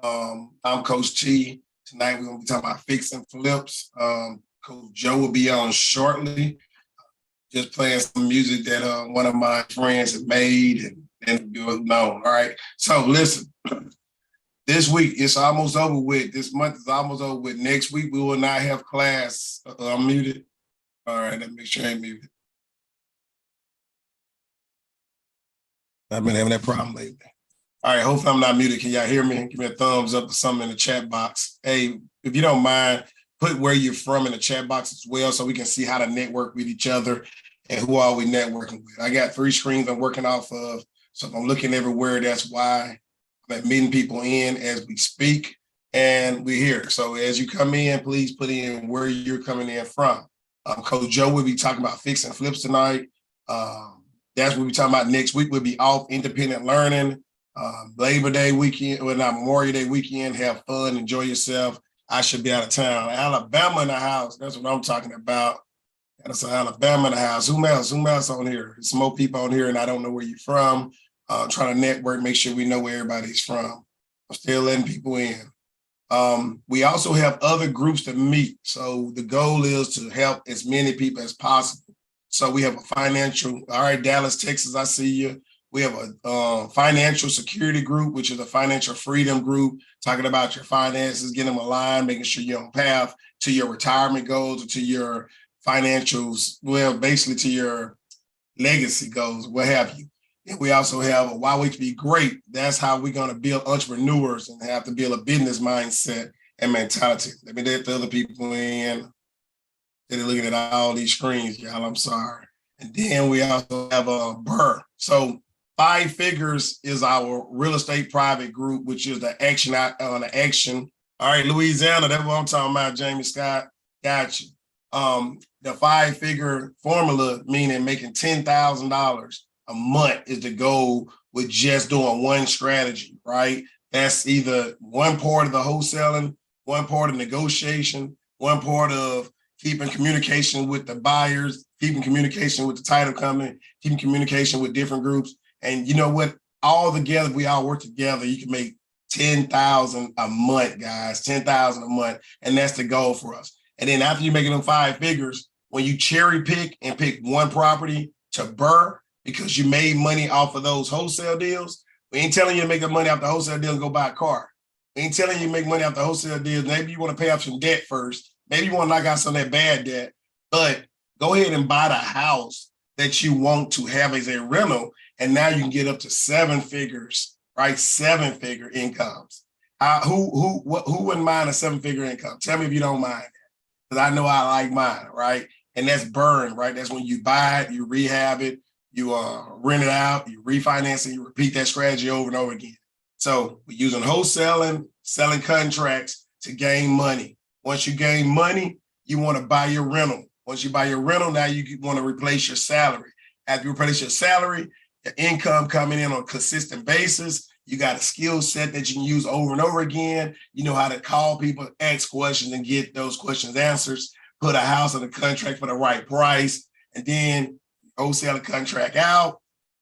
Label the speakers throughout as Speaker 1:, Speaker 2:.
Speaker 1: I'm Coach T. Tonight we're gonna be talking about fix and flips. Coach Joe will be on shortly. Just playing some music that one of my friends have made and you'll know. All right. So listen, this week it's almost over with. This month is almost over with. Next week we will not have class. I'm muted. All right, let me make sure I'm muted. I've been having that problem lately. All right, hopefully I'm not muted. Can y'all hear me? Give me a thumbs up or something in the chat box. Hey, if you don't mind, put where you're from in the chat box as well so we can see how to network with each other and who are we networking with. I got 3 screens I'm working off of, so if I'm looking everywhere, that's why I'm meeting people in as we speak, and we're here. So as you come in, please put in where you're coming in from. Coach Joe will be talking about fix and flips tonight. That's what we'll be talking about next week. We'll be off independent learning. Labor Day weekend, well, not Memorial Day weekend. Have fun, enjoy yourself. I should be out of town. Alabama in the house. That's what I'm talking about. That's Alabama in the house. Who else? Who else on here? There's more people on here, and I don't know where you're from. Trying to network, make sure we know where everybody's from. I'm still letting people in. We also have other groups to meet. So the goal is to help as many people as possible. So we have a financial, all right, Dallas, Texas, I see you. We have a financial security group, which is a financial freedom group, talking about your finances, getting them aligned, making sure you're on path to your retirement goals or to your financials, well, basically to your legacy goals, what have you. And we also have a Why We Can Be Great. That's how we're going to build entrepreneurs and have to build a business mindset and mentality. Let me let the other people in. They're looking at all these screens, y'all. I'm sorry. And then we also have a Burr. So 5 Figures is our real estate private group, which is the action on the action. All right, Louisiana, that's what I'm talking about, Jamie Scott. Got you. The 5-figure formula, meaning making $10,000 a month, is the goal with just doing one strategy, right? That's either one part of the wholesaling, one part of negotiation, one part of keeping communication with the buyers, keeping communication with the title company, keeping communication with different groups. And you know what? All together, we all work together. You can make $10,000 a month, guys, $10,000 a month. And that's the goal for us. And then after you're making them 5 figures, when you cherry pick and pick one property to burr because you made money off of those wholesale deals, we ain't telling you to make the money off the wholesale deal and go buy a car. We ain't telling you to make money off the wholesale deals. Maybe you want to pay off some debt first. Maybe you want to knock out some of that bad debt, but go ahead and buy the house that you want to have as a rental. And now you can get up to 7 figures, right? 7-figure incomes. Who wouldn't mind a 7-figure income? Tell me if you don't mind, because I know I like mine, right? And that's burn, right? That's when you buy it, you rehab it, you rent it out, you refinance it, you repeat that strategy over and over again. So we're using wholesaling, selling contracts to gain money. Once you gain money, you want to buy your rental. Once you buy your rental, now you want to replace your salary. After you replace your salary, the income coming in on a consistent basis. You got a skill set that you can use over and over again. You know how to call people, ask questions, and get those questions answers. Put a house on a contract for the right price, and then wholesale a contract out.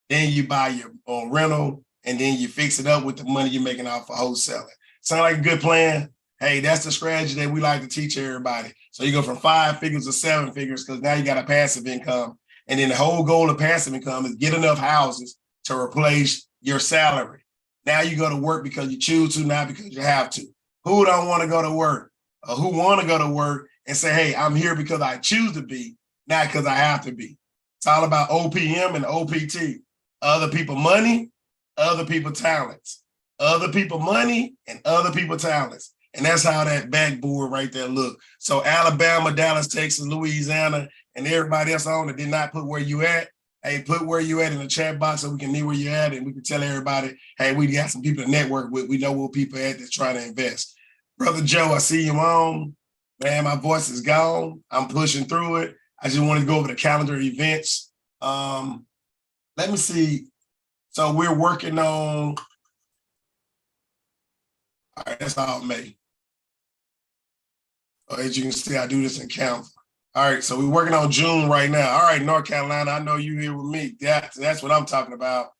Speaker 1: Then you buy your own rental, and then you fix it up with the money you're making off of wholesaling. Sound like a good plan? Hey, that's the strategy that we like to teach everybody. So you go from 5 figures to 7 figures because now you got a passive income. And then the whole goal of passive income is get enough houses to replace your salary. Now you go to work because you choose to, not because you have to. Who don't want to go to work? Or who want to go to work and say, hey, I'm here because I choose to be, not because I have to be. It's all about OPM and OPT. Other people money, other people talents. Other people money and other people talents. And that's how that backboard right there look. So Alabama, Dallas, Texas, Louisiana, and everybody else on that did not put where you at. Hey, put where you at in the chat box so we can know where you're at and we can tell everybody, hey, we got some people to network with. We know where people at that's trying to invest. Brother Joe, I see you on. Man, my voice is gone. I'm pushing through it. I just want to go over the calendar events. Let me see. So we're working on, all right, that's all May. As you can see, I do this in Canva. All right, so we're working on June right now. All right, North Carolina, I know you here with me. That's what I'm talking about.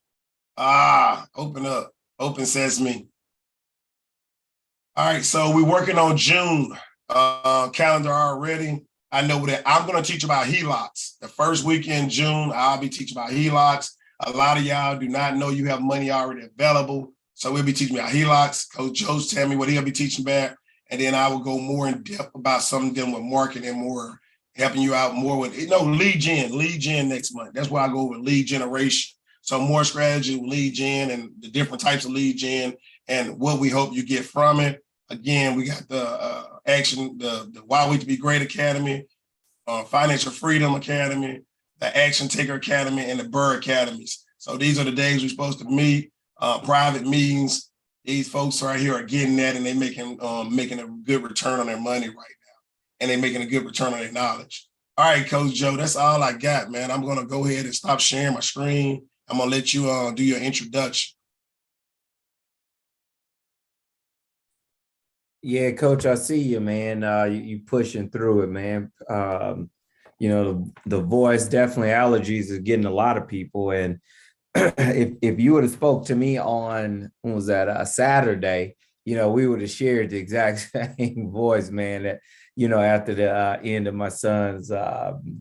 Speaker 1: Open up, open sesame. All right, so we're working on June calendar already. I know that I'm going to teach about HELOCs. The first week in June, I'll be teaching about HELOCs. A lot of y'all do not know you have money already available. So we'll be teaching about HELOCs. Coach Joe's telling me what he'll be teaching about. And then I will go more in depth about something dealing with marketing, more helping you out more with, lead gen next month. That's why I go over lead generation. So more strategy with lead gen and the different types of lead gen and what we hope you get from it. Again, we got the action, the Why We To Be Great Academy, Financial Freedom Academy, the Action Taker Academy, and the Burr Academies. So these are the days we're supposed to meet, private meetings. These folks right here are getting that, and they're making a good return on their money right now, and they're making a good return on their knowledge. All right, Coach Joe, that's all I got, man. I'm gonna go ahead and stop sharing my screen. I'm gonna let you do your introduction.
Speaker 2: Yeah, Coach, I see you, man. You pushing through it, man. The voice definitely allergies is getting a lot of people. And if you would have spoke to me on, when was that, a Saturday, we would have shared the exact same voice, man. That after the end of my son's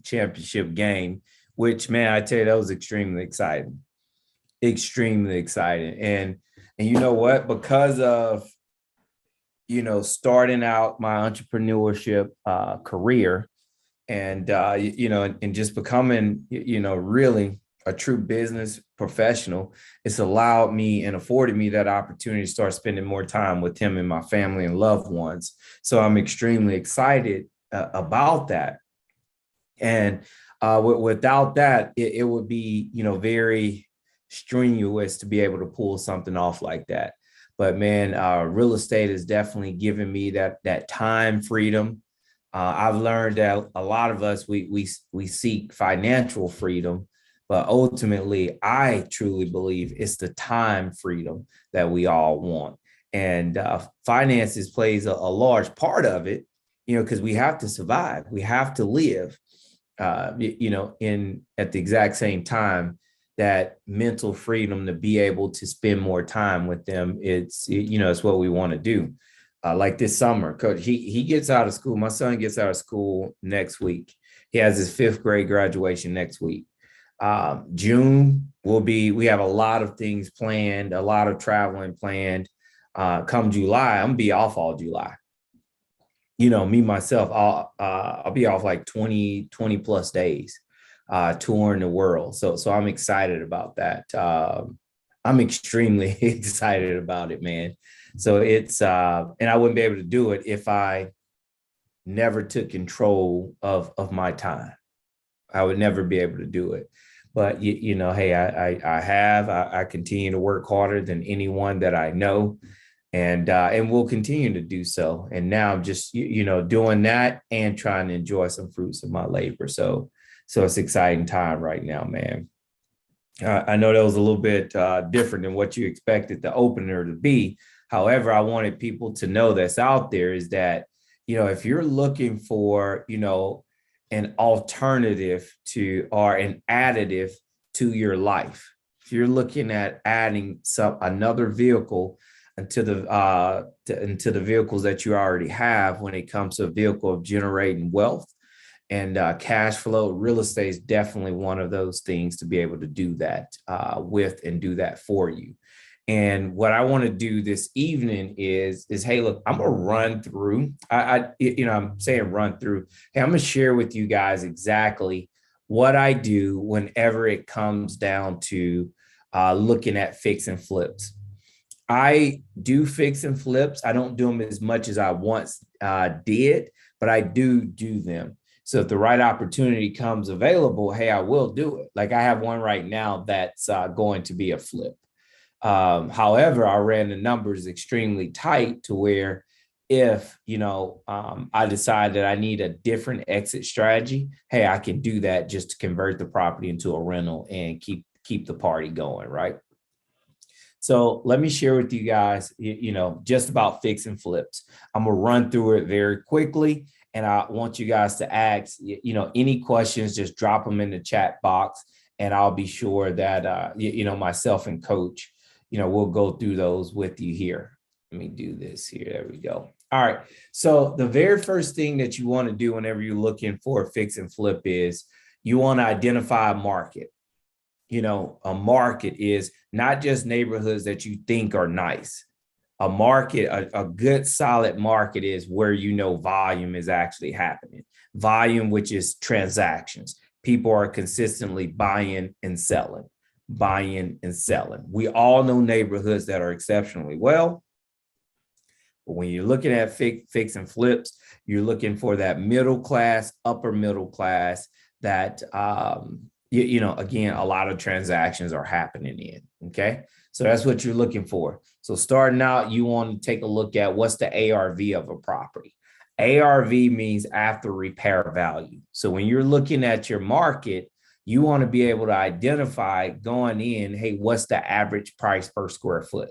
Speaker 2: championship game, which, man, I tell you, that was extremely exciting. And you know what? Because of starting out my entrepreneurship career and, and just becoming, really a true business professional, it's allowed me and afforded me that opportunity to start spending more time with him and my family and loved ones. So I'm extremely excited about that. And without that, it would be, very strenuous to be able to pull something off like that. But man, real estate has definitely given me that time freedom. I've learned that a lot of us we seek financial freedom, but ultimately, I truly believe it's the time freedom that we all want. And finances plays a large part of it, because we have to survive, we have to live. In at the exact same time, that mental freedom to be able to spend more time with them. It's what we want to do. Like this summer, Coach, he gets out of school. My son gets out of school next week. He has his 5th grade graduation next week. June we have a lot of things planned, a lot of traveling planned. Come July, I'm gonna be off all July. Me, myself, I'll be off like 20 plus days touring the world. So I'm excited about that. I'm extremely excited about it, man. So it's and I wouldn't be able to do it if I never took control of my time. I would never be able to do it. But hey, I continue to work harder than anyone that I know, and we'll continue to do so. And now I'm just doing that and trying to enjoy some fruits of my labor. So it's an exciting time right now, man. I know that was a little bit different than what you expected the opener to be. However, I wanted people to know that's out there is that, if you're looking for, an alternative to or an additive to your life, if you're looking at adding another vehicle into the vehicles that you already have when it comes to a vehicle of generating wealth and cash flow, real estate is definitely one of those things to be able to do that with and do that for you. And what I want to do this evening is hey, look, I'm gonna run through. I'm saying run through. Hey, I'm gonna share with you guys exactly what I do whenever it comes down to looking at fix and flips. I do fix and flips. I don't do them as much as I once did, but I do them. So if the right opportunity comes available, hey, I will do it. Like I have one right now that's going to be a flip. However, I ran the numbers extremely tight to where if, I decide that I need a different exit strategy, hey, I can do that just to convert the property into a rental and keep the party going, right? So let me share with you guys, just about fix and flips. I'm going to run through it very quickly. And I want you guys to ask, any questions, just drop them in the chat box. And I'll be sure that, myself and Coach, we'll go through those with you here. Let me do this here. There we go. All right. So the very first thing that you want to do whenever you're looking for a fix and flip is you want to identify a market. You know, a market is not just neighborhoods that you think are nice. A market, a good solid market is where you know volume is actually happening. Volume, which is transactions. People are consistently buying and selling, buying and selling. We all know neighborhoods that are exceptionally well. But when you're looking at fix and flips, you're looking for that middle class, upper middle class that, you know, again, a lot of transactions are happening in. Okay. So that's what you're looking for. So starting out, you want to take a look at what's the ARV of a property. ARV means after repair value. So when you're looking at your market, you want to be able to identify going in, hey, what's the average price per square foot?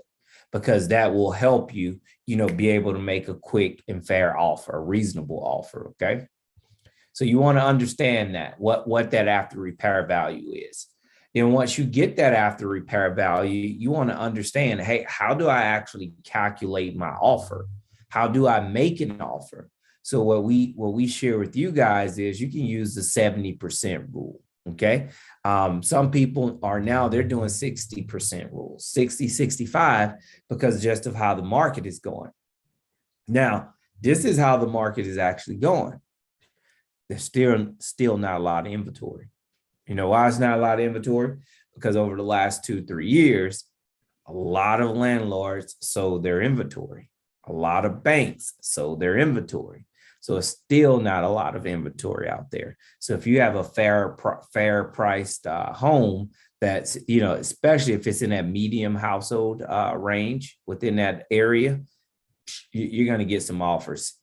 Speaker 2: Because that will help you, you know, be able to make a quick and fair offer, a reasonable offer. Okay. So you want to understand that what that after repair value is. Then once you get that after repair value, you want to understand, hey, how do I actually calculate my offer? How do I make an offer? So what we share with you guys is you can use the 70% rule. Okay. Some people are now, they're doing 60% rules, 60, 65, because just of how the market is going. Now, this is how the market is actually going. There's still not a lot of inventory. You know why it's not a lot of inventory? Because over the last 2-3 years, a lot of landlords sold their inventory. A lot of banks sold their inventory. So it's still not a lot of inventory out there. So if you have a fair priced home that's, you know, especially if it's in that medium household range within that area, you're going to get some offers.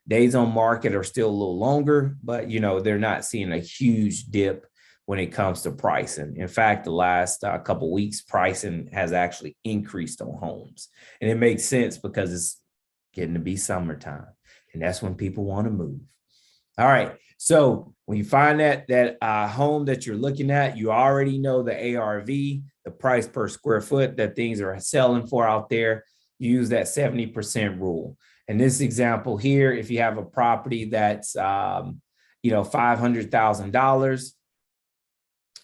Speaker 2: Days on market are still a little longer, but, you know, they're not seeing a huge dip when it comes to pricing. In fact, the last couple of weeks, pricing has actually increased on homes. And it makes sense because it's getting to be summertime. And that's when people want to move. All right. So when you find that home that you're looking at, you already know the ARV, the price per square foot that things are selling for out there. Use that 70% rule. In this example here, if you have a property that's, you know, $500,000,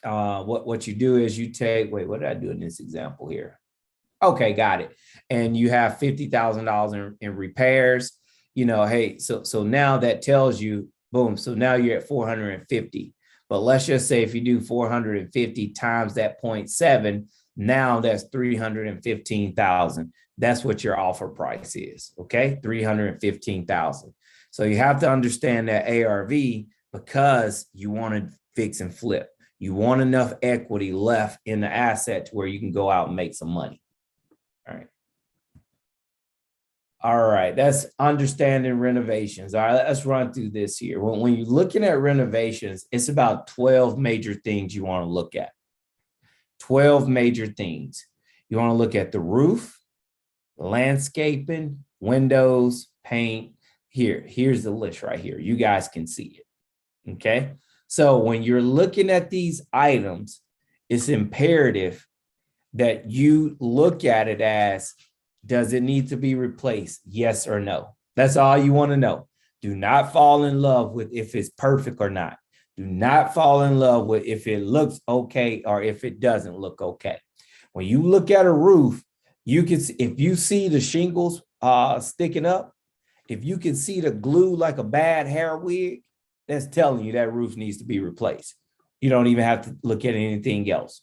Speaker 2: what you do is you take, wait, what did I do in this example here? Okay, got it. And you have $50,000 in repairs. You know, hey, so now that tells you, boom, so now you're at 450. But let's just say if you do 450 times that 0.7, now that's 315,000. That's what your offer price is, okay? 315,000. So you have to understand that ARV because you want to fix and flip. You want enough equity left in the asset to where you can go out and make some money. All right. All right, that's understanding renovations. All right, let's run through this here. When you're looking at renovations, it's about 12 major things you want to look at. 12 major things. You want to look at the roof, landscaping, windows, paint. Here's the list right here. You guys can see it. Okay. So when you're looking at these items, it's imperative that you look at it as, does it need to be replaced? Yes or no? That's all you want to know. Do not fall in love with if it's perfect or not. Do not fall in love with if it looks okay or if it doesn't look okay. When you look at a roof, you can see, if you see the shingles sticking up, if you can see the glue like a bad hair wig, that's telling you that roof needs to be replaced. You don't even have to look at anything else.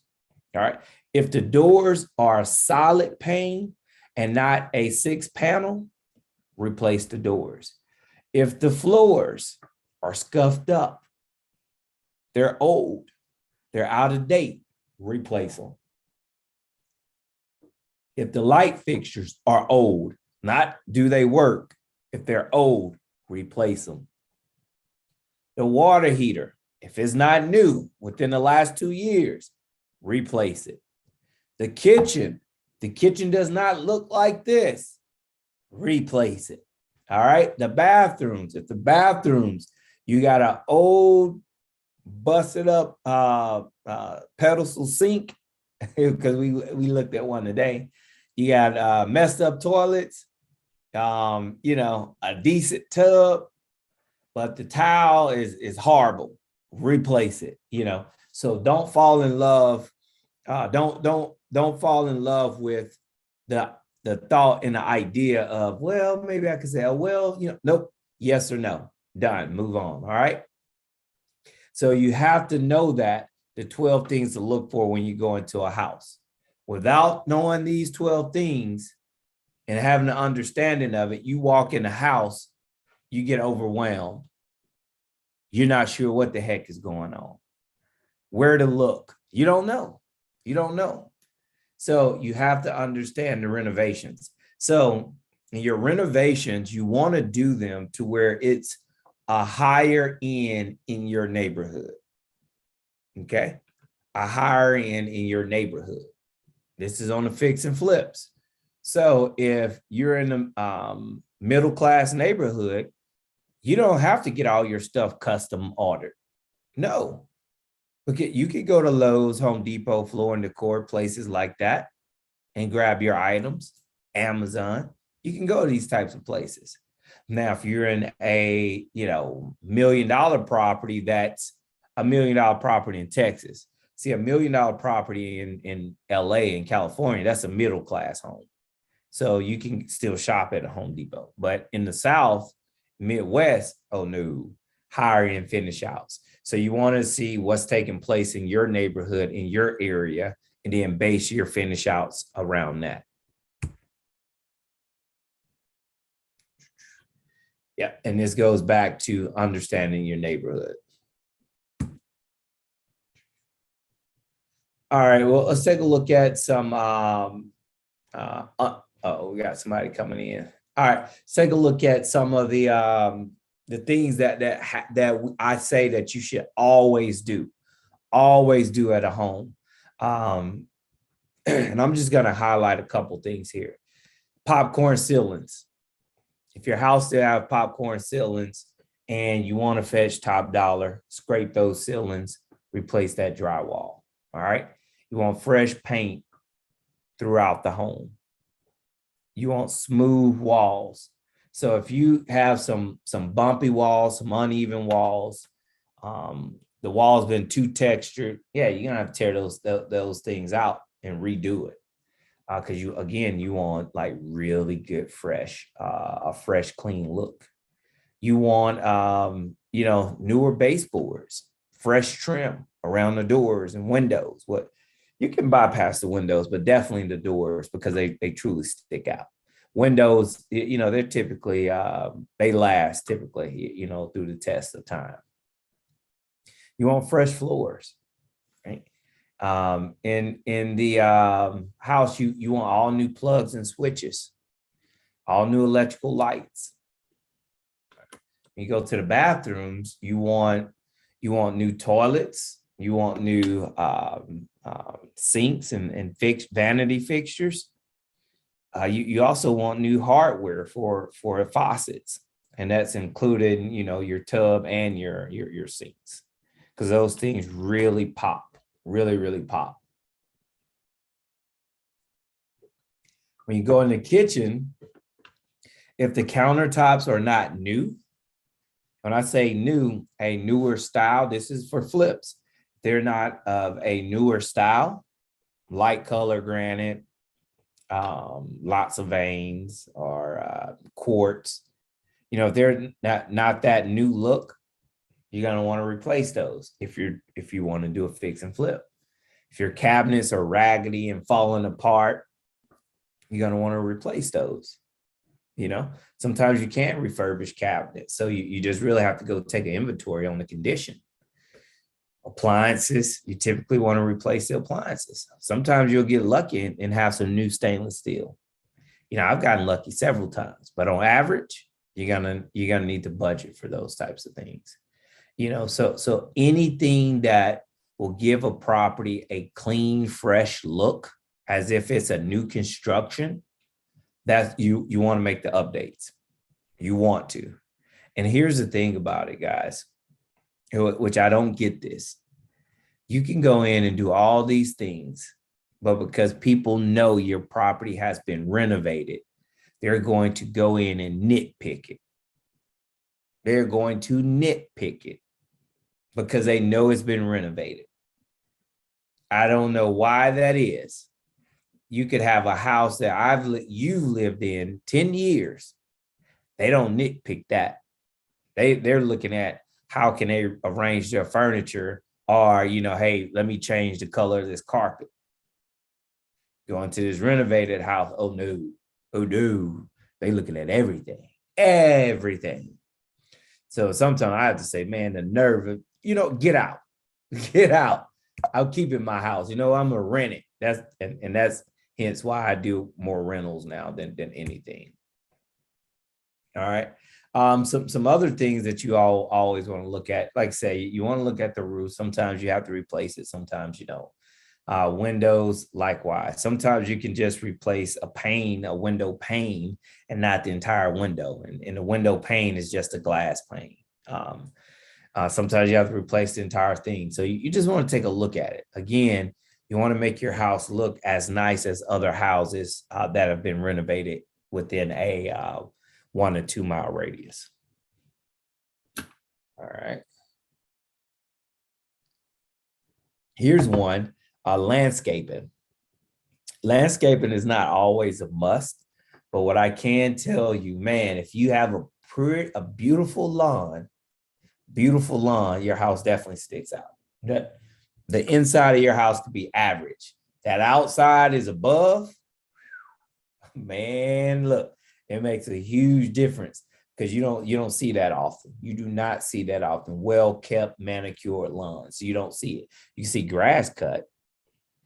Speaker 2: All right. If the doors are a solid pane and not a 6-panel, replace the doors. If the floors are scuffed up, they're old, they're out of date, replace them. If the light fixtures are old, not do they work, if they're old, replace them. The water heater, if it's not new within the last 2 years, replace it. The kitchen does not look like this, replace it. All right. The bathrooms, if the bathrooms, you got an old busted up pedestal sink, because we looked at one today. You got messed up toilets, a decent tub, but the tile is horrible. Replace it, So don't fall in love. Don't fall in love with the thought and the idea of, well, maybe I could say, oh, well, nope, yes or no, done, move on. All right. So you have to know that the 12 things to look for when you go into a house. Without knowing these 12 things and having an understanding of it, you walk in the house, you get overwhelmed. You're not sure what the heck is going on, where to look. You don't know. So you have to understand the renovations. So in your renovations, you want to do them to where it's a higher end in your neighborhood. Okay. A higher end in your neighborhood. This is on the fix and flips. So if you're in a middle class neighborhood, you don't have to get all your stuff custom ordered. No. Okay, you could go to Lowe's, Home Depot, Floor and Decor, places like that, and grab your items. Amazon. You can go to these types of places. Now, if you're in a $1 million property, that's $1 million property in Texas. See, $1 million property in LA and California, that's a middle class home. So you can still shop at a Home Depot. But in the South, Midwest, oh no, higher end finish outs. So you want to see what's taking place in your neighborhood, in your area, and then base your finish outs around that. Yeah, and this goes back to understanding your neighborhood. All right, well, let's take a look at some, we got somebody coming in. All right, let's take a look at some of the things that I say that you should always do at a home. And I'm just going to highlight a couple things here. Popcorn ceilings. If your house still have popcorn ceilings and you want to fetch top dollar, scrape those ceilings, replace that drywall. All right. You want fresh paint throughout the home. You want smooth walls. So if you have some bumpy walls, some uneven walls, the wall's been too textured, yeah, you're gonna have to tear those things out and redo it. Because you want like really good, a fresh, clean look. You want newer baseboards, fresh trim around the doors and windows. What you can bypass the windows, but definitely the doors because they truly stick out. Windows, they're typically they last typically, through the test of time. You want fresh floors, right? In the house, you want all new plugs and switches, all new electrical lights. When you go to the bathrooms, you want new toilets, you want new sinks and fixed vanity fixtures. You also want new hardware for faucets, and that's included, your tub and your sinks, because those things really pop, really pop. When you go in the kitchen, if the countertops are not new, when I say new, a newer style, this is for flips. They're not of a newer style, light color granite, lots of veins or quartz. If they're not that new look, you're gonna want to replace those if you want to do a fix and flip. If your cabinets are raggedy and falling apart, you're gonna want to replace those. Sometimes you can't refurbish cabinets, so you just really have to go take an inventory on the condition. Appliances, you typically want to replace the appliances. Sometimes you'll get lucky and have some new stainless steel. I've gotten lucky several times, but on average, you're gonna need to budget for those types of things. So anything that will give a property a clean, fresh look, as if it's a new construction, that you want to make the updates. You want to. And here's the thing about it, guys, which I don't get this. You can go in and do all these things, but because people know your property has been renovated, they're going to go in and nitpick it. They're going to nitpick it because they know it's been renovated. I don't know why that is. You could have a house that you've lived in 10 years. They don't nitpick that. They're looking at how can they arrange their furniture, or, hey, let me change the color of this carpet. Going to this renovated house. Oh no. They looking at everything. So sometimes I have to say, man, the nerve of, get out. Get out. I'll keep it in my house. I'm gonna rent it. That's hence why I do more rentals now than anything. All right. Some other things that you all always want to look at, like say, you want to look at the roof. Sometimes you have to replace it, sometimes you don't. Windows, likewise. Sometimes you can just replace a window pane, and not the entire window. And the window pane is just a glass pane. Sometimes you have to replace the entire thing. So you just want to take a look at it. Again, you want to make your house look as nice as other houses that have been renovated within a 1 to 2 mile radius. All right. Here's one, landscaping. Landscaping is not always a must, but what I can tell you, man, if you have a beautiful lawn, your house definitely sticks out. The inside of your house could be average. That outside is above. Man, look, it makes a huge difference because you don't see that often. You do not see that often. Well-kept, manicured lawns. So you don't see it. You can see grass cut.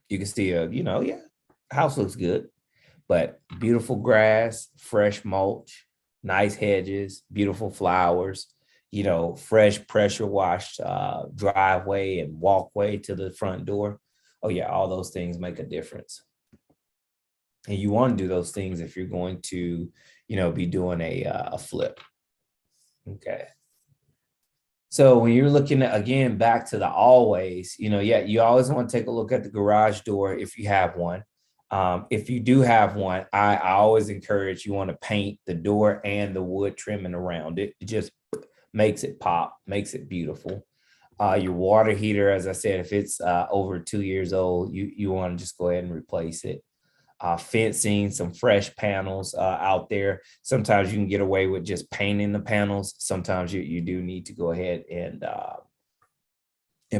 Speaker 2: You can see house looks good, but beautiful grass, fresh mulch, nice hedges, beautiful flowers, fresh pressure washed driveway and walkway to the front door. Oh yeah, all those things make a difference. And you want to do those things if you're going to, be doing a flip. Okay. So when you're looking at, again, back to the always, you always want to take a look at the garage door if you have one. If you do have one, I always encourage you want to paint the door and the wood trimming around it. It just makes it pop, makes it beautiful. Your water heater, as I said, if it's over 2 years old, you want to just go ahead and replace it. Fencing, some fresh panels out there. Sometimes you can get away with just painting the panels. Sometimes you do need to go ahead and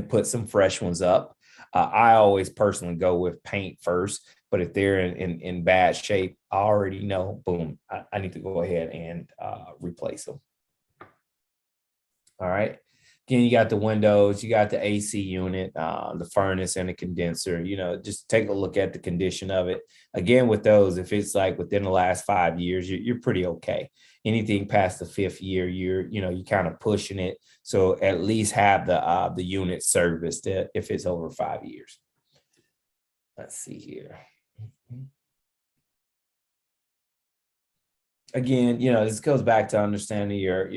Speaker 2: put some fresh ones up. I always personally go with paint first, but if they're in bad shape, I already know, boom, I need to go ahead and replace them. All right. Again, you got the windows, you got the AC unit, the furnace and the condenser, just take a look at the condition of it. Again, with those, if it's like within the last 5 years, you're pretty okay. Anything past the 5th year, you're kind of pushing it. So at least have the unit serviced if it's over 5 years. Let's see here. Again, this goes back to understanding your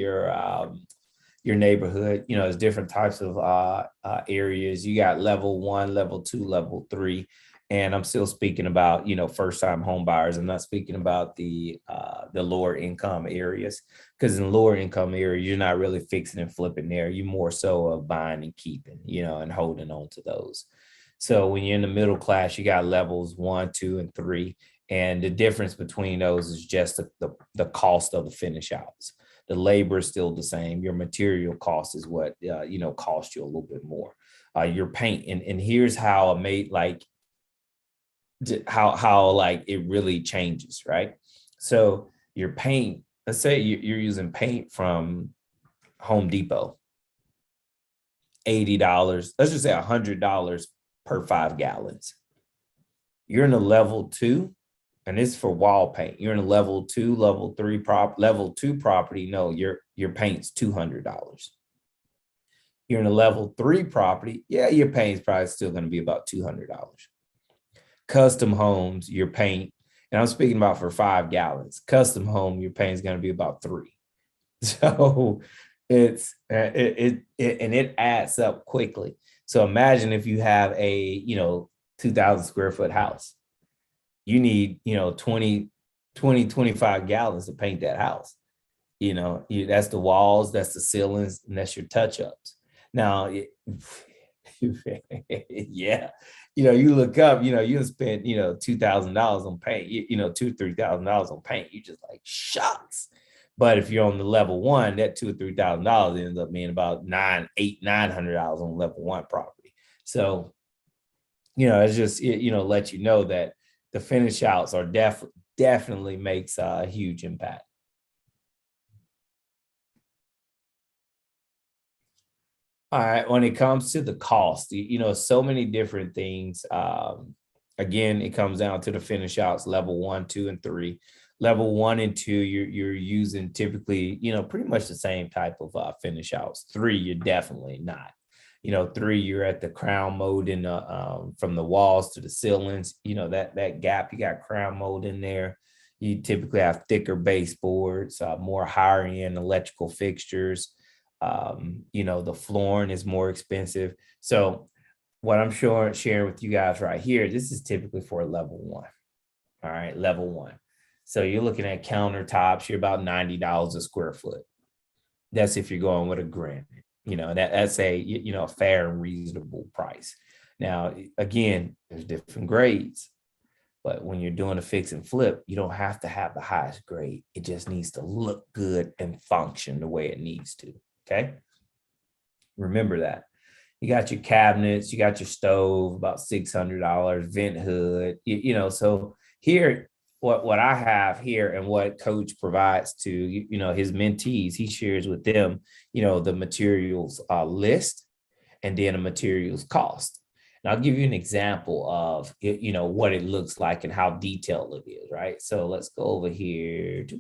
Speaker 2: neighborhood. There's different types of areas. You got level 1, level 2, level 3, and I'm still speaking about first-time home buyers. I'm not speaking about the lower income areas, because in lower income areas you're not really fixing and flipping there. You more so of buying and keeping, and holding on to those. So when you're in the middle class, you got levels 1, 2, and 3, and the difference between those is just the cost of the finish outs. The labor is still the same. Your material cost is what cost you a little bit more. Your paint, and here's how it really changes, right? So your paint, let's say you're using paint from Home Depot, $80. Let's just say $100 per 5 gallons. You're in a level 2. And it's for wall paint. You're in a level 2, level 3 level 2 property. No, your paint's $200. You're in a level 3 property. Yeah, your paint's probably still going to be about $200. Custom homes, your paint, and I'm speaking about for 5 gallons. Custom home, your paint's going to be about $3. So it adds up quickly. So imagine if you have a 2,000 square foot house. You need, 25 gallons to paint that house. That's the walls, that's the ceilings, and that's your touch ups. Now, yeah, you look up, you spend, $2,000 on paint, $2,000-3,000 on paint. You just like shucks. But if you're on the level one, that $2,000-3,000 ends up being about $900 on level one property. So, it's just, let you know that the finish outs are definitely makes a huge impact. All right, when it comes to the cost, so many different things. Again, it comes down to the finish outs, level 1, 2, and 3. Level 1 and 2, you're using typically, pretty much the same type of finish outs. 3, you're definitely not. 3, you're at the crown mold in from the walls to the ceilings. That gap, you got crown mold in there. You typically have thicker baseboards, more higher end electrical fixtures. The flooring is more expensive. So what I'm sharing with you guys right here, this is typically for a level 1. All right, level 1. So you're looking at countertops, you're about $90 a square foot. That's if you're going with a granite. That's a fair and reasonable price. Now, again, there's different grades. But when you're doing a fix and flip, you don't have to have the highest grade. It just needs to look good and function the way it needs to. Okay. Remember that. You got your cabinets, you got your stove, about $600, vent hood, so here, what I have here and what coach provides to, his mentees, he shares with them, the materials list and then a materials cost. And I'll give you an example of, what it looks like and how detailed it is, right? So let's go over here to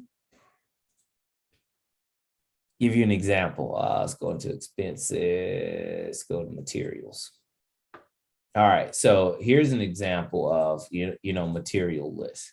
Speaker 2: give you an example. Let's go into expenses, let's go to materials. All right, so here's an example of, material list.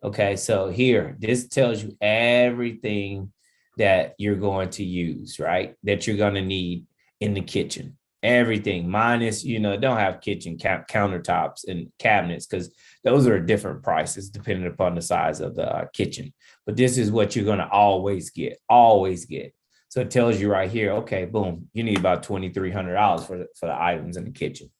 Speaker 2: Okay, so here, this tells you everything that you're going to use, right? That you're going to need in the kitchen. Everything minus, don't have kitchen countertops and cabinets because those are different prices depending upon the size of the kitchen. But this is what you're going to always get. So it tells you right here, okay, boom, you need about $2,300 for the items in the kitchen.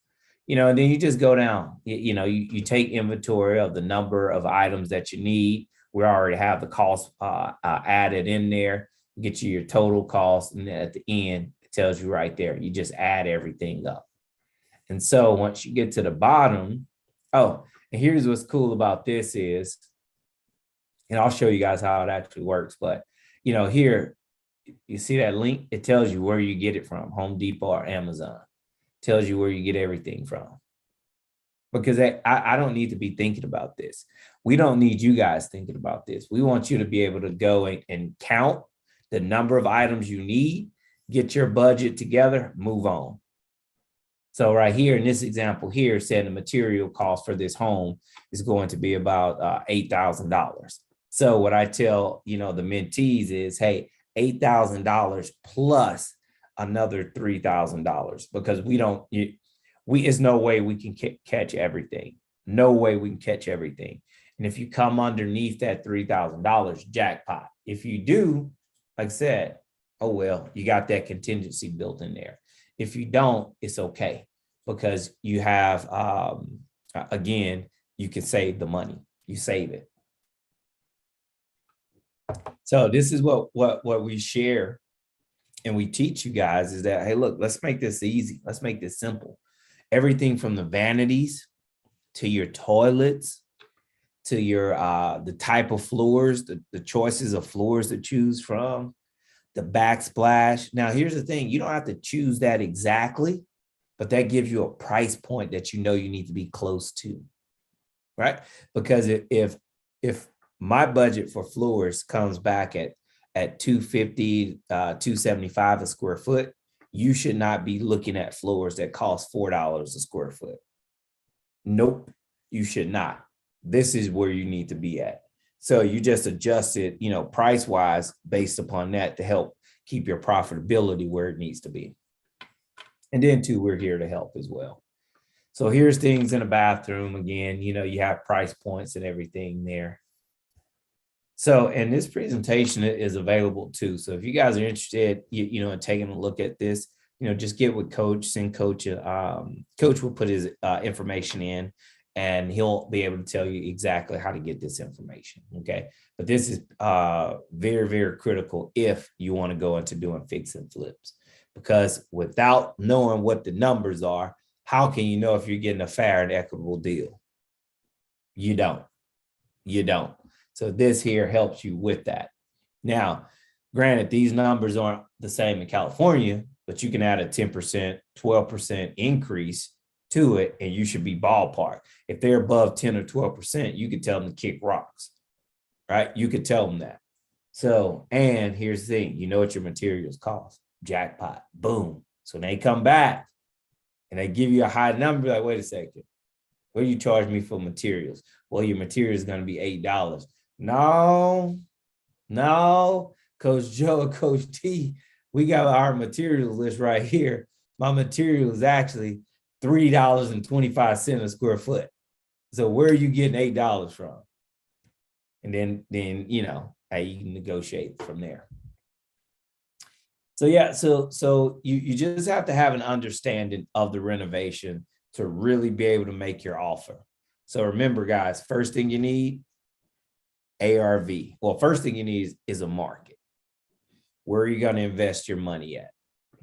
Speaker 2: And then you just go down, you take inventory of the number of items that you need. We already have the cost added in there, get you your total cost. And then at the end, it tells you right there, you just add everything up. And so once you get to the bottom, and here's what's cool about this is, and I'll show you guys how it actually works. But, here, you see that link? It tells you where you get it from, Home Depot or Amazon. Tells you where you get everything from. Because I don't need to be thinking about this. We don't need you guys thinking about this. We want you to be able to go and count the number of items you need, get your budget together, move on. So right here in this example here, said the material cost for this home is going to be about $8,000. So what I tell, the mentees is, hey, $8,000 plus another $3,000 because it's no way we can catch everything. No way we can catch everything. And if you come underneath that $3,000, jackpot. If you do, like I said, oh, well, you got that contingency built in there. If you don't, it's okay because you have, again, you can save the money. You save it. So this is what we share and we teach you guys is that, hey, look, let's make this easy. Let's make this simple. Everything from the vanities to your toilets, to your the type of floors, the choices of floors to choose from, the backsplash. Now, here's the thing. You don't have to choose that exactly, but that gives you a price point that you need to be close to, right? Because if my budget for floors comes back at $250, $275 a square foot, you should not be looking at floors that cost $4 a square foot. Nope, you should not. This is where you need to be at. So you just adjust it, price wise based upon that to help keep your profitability where it needs to be. And then too, we're here to help as well. So here's things in a bathroom. Again, you have price points and everything there. So, and this presentation is available too. So if you guys are interested, in taking a look at this, just get with Coach, send Coach. Coach will put his information in, and he'll be able to tell you exactly how to get this information. Okay. But this is very, very critical if you want to go into doing fix and flips, because without knowing what the numbers are, how can you know if you're getting a fair and equitable deal? You don't. So this here helps you with that. Now, granted, these numbers aren't the same in California, but you can add a 10%, 12% increase to it, and you should be ballpark. If they're above 10 or 12%, you could tell them to kick rocks, right? You could tell them that. So, and here's the thing, you know what your materials cost. Jackpot, boom. So they come back and they give you a high number, like, wait a second, what do you charge me for materials? Well, your material is going to be $8. No, Coach Joe and Coach T, we got our materials list right here. My material is actually $3.25 a square foot. So where are you getting $8 from? And then hey, you can negotiate from there. So yeah, so you just have to have an understanding of the renovation to really be able to make your offer. So remember, guys, first thing you need, ARV. Well, first thing you need is a market. Where are you going to invest your money at?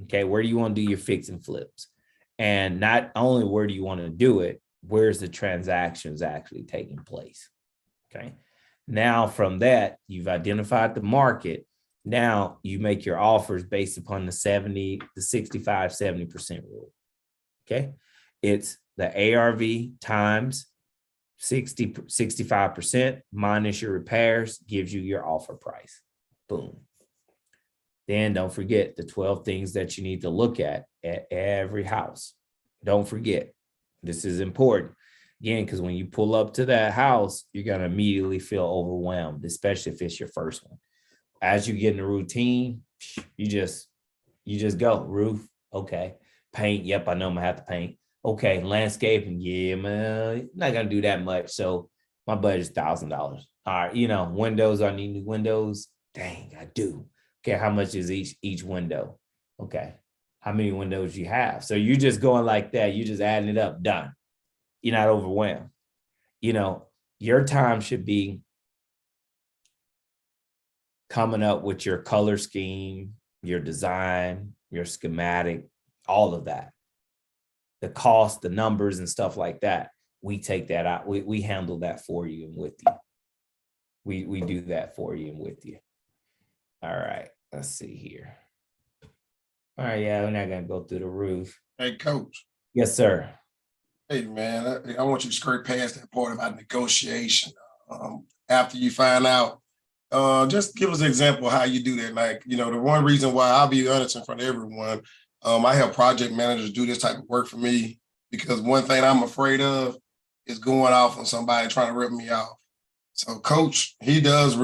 Speaker 2: Okay, where do you want to do your fix and flips? And not only where do you want to do it, where's the transactions actually taking place? Okay, now from that, you've identified the market. Now you make your offers based upon the 65, 70% rule. Okay, it's the ARV times 65% minus your repairs gives you your offer price. Boom. Then don't forget the 12 things that you need to look at every house. Don't forget, this is important. Again, because when you pull up to that house, you're going to immediately feel overwhelmed, especially if it's your first one. As you get in the routine, you just go. Roof, okay. Paint, yep, I know I'm going to have to paint. Okay, landscaping, yeah, man, not gonna do that much. So my budget's $1,000. All right, windows, I need new windows. Dang, I do. Okay, how much is each window? Okay, how many windows you have? So you're just going like that. You're just adding it up, done. You're not overwhelmed. Your time should be coming up with your color scheme, your design, your schematic, all of that. The cost, the numbers and stuff like that, we take that out. We handle that for you and with you. We do that for you and with you. All right, let's see here. All right, yeah, we're not gonna go through the roof.
Speaker 1: Hey, Coach.
Speaker 2: Yes, sir.
Speaker 1: Hey, man, I want you to skirt past that part about negotiation. After you find out, just give us an example of how you do that. Like, the one reason why I'll be honest in front of everyone, I have project managers do this type of work for me because one thing I'm afraid of is going off on somebody trying to rip me off. So Coach, he does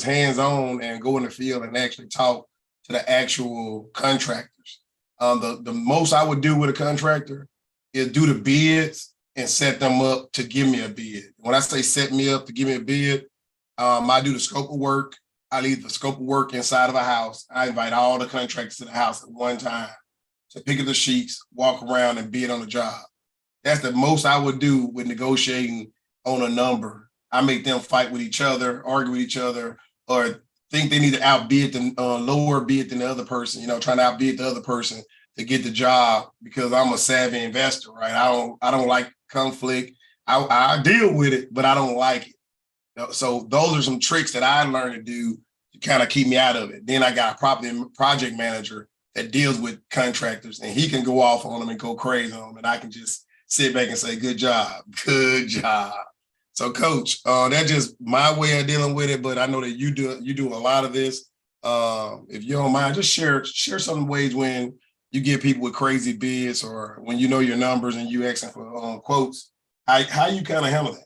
Speaker 1: hands-on and go in the field and actually talk to the actual contractors. The most I would do with a contractor is do the bids and set them up to give me a bid. When I say set me up to give me a bid, I do the scope of work. I leave the scope of work inside of a house. I invite all the contractors to the house at one time to pick up the sheets, walk around and bid on the job. That's the most I would do with negotiating on a number. I make them fight with each other, argue with each other, or think they need to outbid the lower bid than the other person, trying to outbid the other person to get the job because I'm a savvy investor, right? I don't like conflict. I deal with it, but I don't like it. So those are some tricks that I learned to do to kind of keep me out of it. Then I got a project manager that deals with contractors, and he can go off on them and go crazy on them, and I can just sit back and say, good job. So Coach, that's just my way of dealing with it, but I know that you do a lot of this. If you don't mind, just share some ways when you get people with crazy bids or when you know your numbers and you asking for quotes, how you kind of handle that?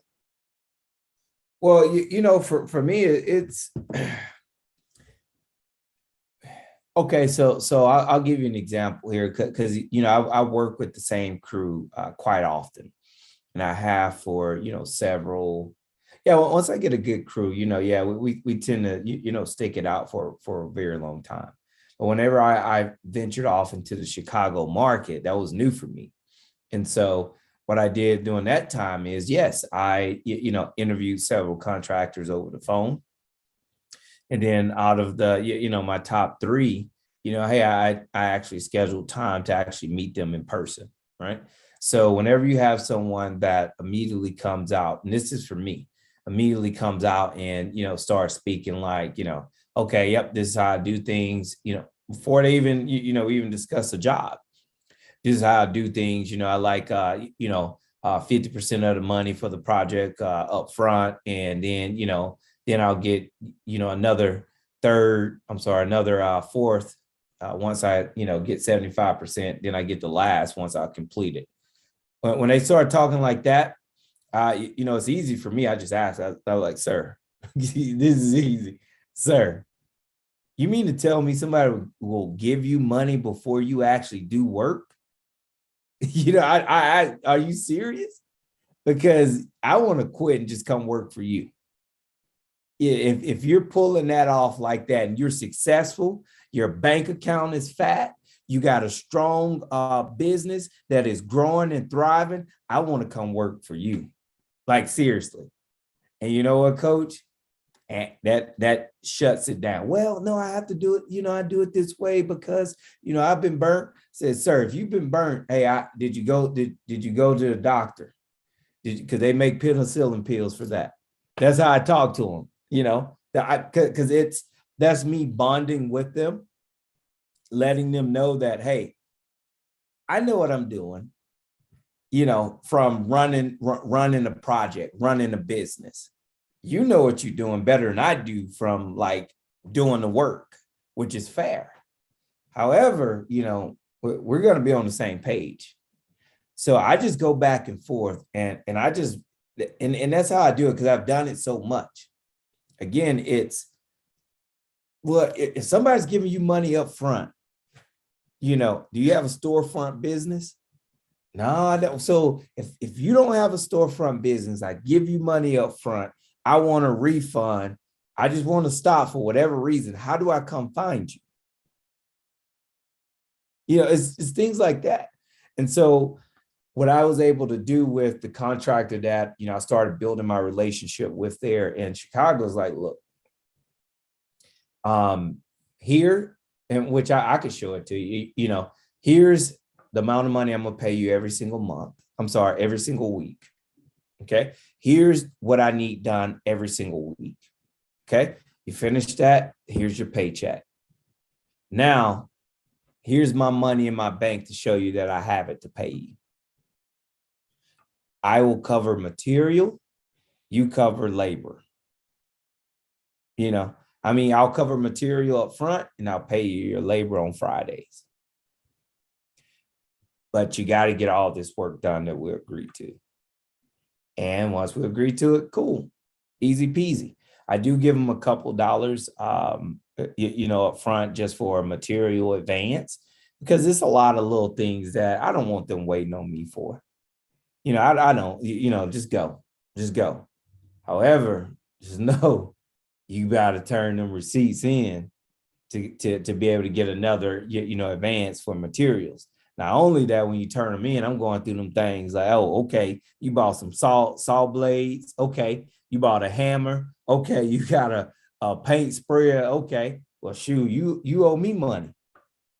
Speaker 2: Well, for me, it's Okay, so I'll give you an example here because I work with the same crew quite often, and I have for several. Yeah, well, once I get a good crew, yeah, we tend to stick it out for a very long time. But whenever I ventured off into the Chicago market, that was new for me, and so what I did during that time is yes, I interviewed several contractors over the phone. And then out of the, my top three, hey, I actually scheduled time to actually meet them in person, right? So whenever you have someone that immediately comes out, and this is for me, immediately comes out and, starts speaking like, okay, yep, this is how I do things, before they even, even discuss a job. This is how I do things. I like, 50% of the money for the project up front. And then, then I'll get, another fourth. Once I, get 75%, then I get the last once I complete it. When they start talking like that, it's easy for me. I just ask, I was like, sir, this is easy. Sir, you mean to tell me somebody will give you money before you actually do work? I are you serious? Because I want to quit and just come work for you. If you're pulling that off like that and you're successful, your bank account is fat, you got a strong business that is growing and thriving, I want to come work for you. Like seriously. And you know what, coach? And that shuts it down. Well, no, I have to do it. I do it this way because I've been burnt. Says, sir, if you've been burnt, hey, did you go to the doctor? Because they make penicillin pills for that. That's how I talk to them. Because that's me bonding with them, letting them know that hey, I know what I'm doing. From running a project, running a business. You know what you're doing better than I do from like doing the work, which is fair. However, we're going to be on the same page. So I just go back and forth and I just, and that's how I do it because I've done it so much. Again, it's, well, if somebody's giving you money up front, do you have a storefront business? No, I don't. So if you don't have a storefront business, I give you money up front. I want a refund. I just want to stop for whatever reason. How do I come find you? It's things like that. And so what I was able to do with the contractor that, I started building my relationship with there in Chicago is like, look, here, and which I could show it to you, here's the amount of money I'm going to pay you every single month. I'm sorry, every single week. Okay. Here's what I need done every single week. Okay. You finish that. Here's your paycheck. Now, here's my money in my bank to show you that I have it to pay you. I will cover material. You cover labor. I'll cover material up front and I'll pay you your labor on Fridays. But you got to get all this work done that we agreed to. And once we agree to it, cool, easy peasy. I do give them a couple dollars, up front just for a material advance because it's a lot of little things that I don't want them waiting on me for. I don't, just go. However, just know you got to turn them receipts in to be able to get another, advance for materials. Not only that, when you turn them in, I'm going through them things like, oh, okay, you bought some saw blades. Okay, you bought a hammer. Okay, you got a paint sprayer. Okay, well, shoot, you owe me money